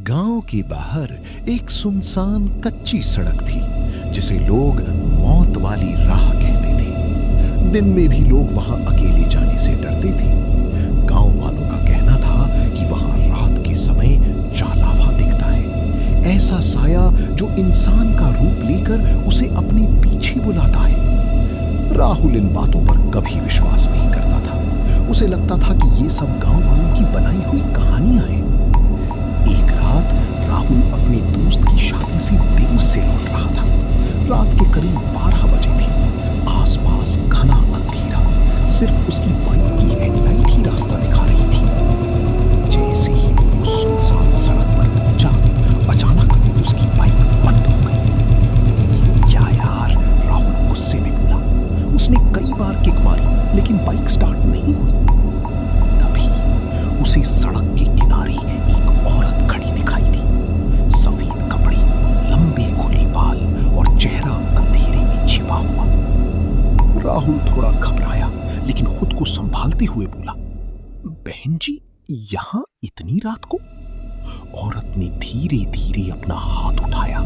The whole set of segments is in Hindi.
गांव के बाहर एक सुनसान कच्ची सड़क थी जिसे लोग मौत वाली राह कहते थे। दिन में भी लोग वहां अकेले जाने से डरते थे। गांव वालों का कहना था कि वहां रात के समय चालावा दिखता है, ऐसा साया जो इंसान का रूप लेकर उसे अपने पीछे बुलाता है। राहुल इन बातों पर कभी विश्वास नहीं करता था। उसे लगता था कि ये सब गांव वालों की बनाई हुई कहानियां हैं। एक रात राहुल अपने दोस्त की शादी से देर से लौट रहा था। रात के करीब 12 बजे थे। आसपास घना अंधेरा, सिर्फ उसकी बाइक की हेडलाइट ही रास्ता दिखा रही थी। जैसे ही वो उस सुनसान सड़क पर पहुंचा, अचानक उसकी बाइक बंद हो गई। क्या यार, राहुल गुस्से में बोला। उसने कई बार किक मारी लेकिन बाइक स्टार्ट नहीं हुई। तभी उसे सड़क के किनारे एक औरत खड़ी दिखाई दी। सफेद कपड़े, लंबे खुले बाल और चेहरा अंधेरे में छिपा हुआ। राहुल थोड़ा घबराया लेकिन खुद को संभालते हुए बोला, बहन जी, यहां इतनी रात को? औरत ने धीरे धीरे अपना हाथ उठाया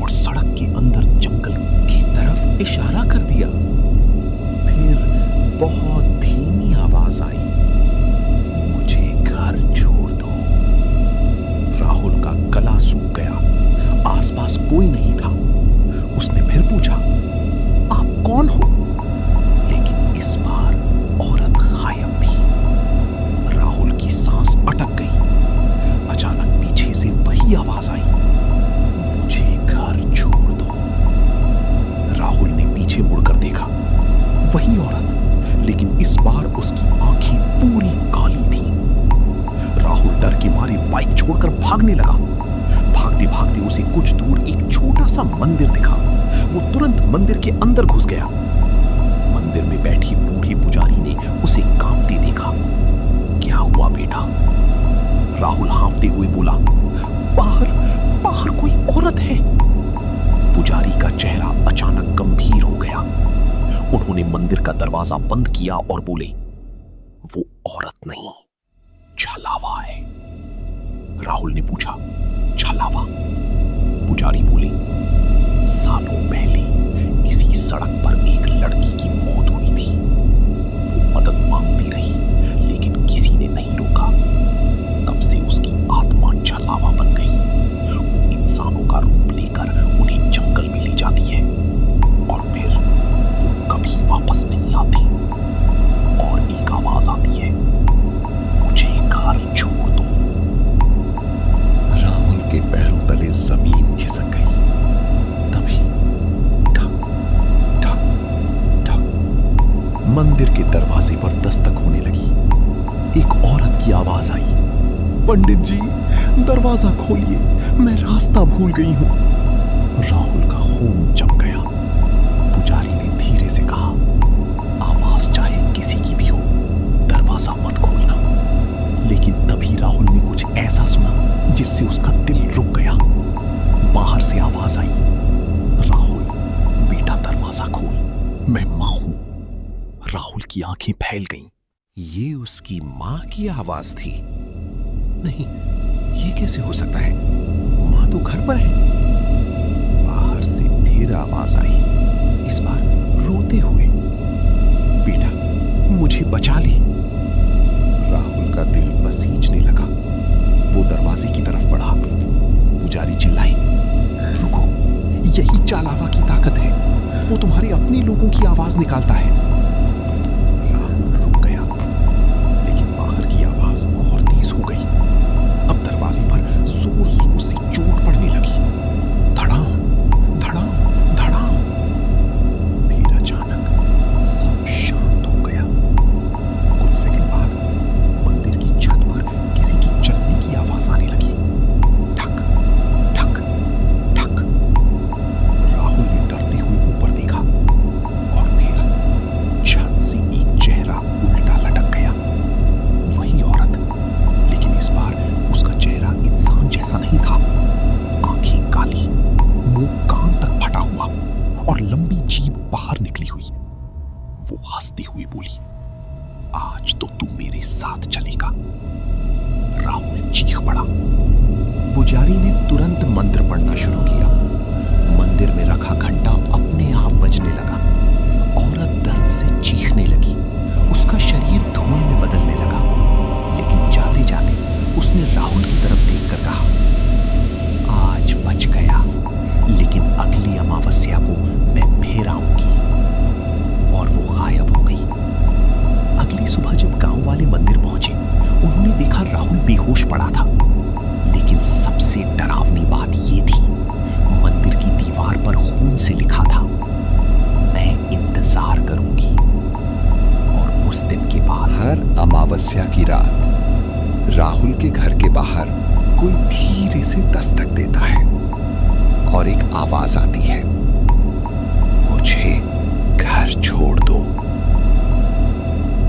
और सड़क के अंदर जंगल की तरफ इशारा कर दिया। फिर बहुत धीमी आवाज आई, मुझे घर छोड़ दो। राहुल का गला सूख गया। आसपास कोई नहीं था। उसने फिर पूछा, आप कौन हो? लेकिन इस बार औरत गायब थी। राहुल की सांस अटक गई। अचानक पीछे से वही आवाज आई, मुझे घर छोड़ दो। राहुल ने पीछे मुड़कर देखा। वही औरत, लेकिन इस बार उसकी आंखें पूरी काली थीं। राहुल डर के मारे बाइक छोड़कर भागने लगा। भागते भागते उसे कुछ दूर एक छोटा सा मंदिर दिखा। वो तुरंत मंदिर के अंदर घुस गया। मंदिर में बैठी बूढ़ी पुजारी ने उसे कांपते देखा। क्या हुआ बेटा? राहुल हांफते हुए बोला, बाहर बाहर कोई औरत है। पुजारी का चेहरा अचानक गंभीर हो गया। उन्होंने मंदिर का दरवाजा बंद किया और बोले, वो औरत नहीं, छलावा है। राहुल ने पूछा, छलावा? पुजारी बोले, सालों पहले इसी सड़क पर एक लड़की की मौत हुई थी। वो मदद मांगती रही लेकिन किसी ने नहीं रोका। तब से उसकी आत्मा छलावा बन गई। वो इंसानों का रूप लेकर उन्हें जंगल में ले जाती है और फिर वो कभी वापस नहीं आती। और एक आवाज आती है, मुझे घर छोड़ दो। राहुल के पैरों तले जमीन खिसक गई। तभी ठक ठक ठक मंदिर के दरवाजे पर दस्तक होने लगी। एक औरत की आवाज आई, पंडित जी, दरवाजा खोलिए, मैं रास्ता भूल गई हूं। राहुल का खून जम गया। पुजारी ने धीरे से कहा, आवाज चाहे किसी की भी हो, दरवाजा मत खोलना। लेकिन तभी राहुल ने कुछ ऐसा सुना जिससे उसका दिल रुक गया। बाहर से आवाज आई, राहुल बेटा दरवाजा खोल, मैं मां हूं। राहुल की आंखें फैल गईं। ये उसकी मां की आवाज थी। नहीं, ये कैसे हो सकता है? मां तो घर पर है। बाहर से फिर आवाज आई, इस बार रोते हुए, बेटा मुझे बचा ले। राहुल का दिल पसीजने लगा। वो दरवाजे की तरफ बढ़ा। पुजारी चिल्लाई, रुको, यही चालावा की ताकत है। वो तुम्हारे अपने लोगों की आवाज निकालता है। राहुल रुक गया, लेकिन बाहर की आवाज और तेज हो गई। अब दरवाजे पर जोर जोर से चोट पड़ने लगी। धड़ाम धड़ाम धड़ाम। फिर अचानक सब शांत हो गया। कुछ सेकंड बाद मंदिर की छत पर किसी की चलने की आवाज आने लगी। ठक ठक ठक। राहुल ने डरते हुए ऊपर देखा और फिर पुजारी ने तुरंत मंत्र पढ़ना शुरू किया। मंदिर में रखा घंटा अपने आप बजने लगा। औरत दर्द से चीखने लगी। उसका शरीर धुएं में बदलने लगा। लेकिन जाते जाते उसने राहुल की तरफ देखकर कहा, आज बच गया, लेकिन अगली अमावस्या को मैं फिर आऊंगी। और वो गायब हो गई। अगली सुबह जब गांव वाले मंदिर पहुंचे, उन्होंने देखा राहुल बेहोश पड़ा था। लेकिन सबसे डरावनी बात यह थी, मंदिर की दीवार पर खून से लिखा था, मैं इंतजार करूंगी। और उस दिन के बाद हर अमावस्या की रात राहुल के घर के बाहर कोई धीरे से दस्तक देता है और एक आवाज आती है, मुझे घर छोड़ दो।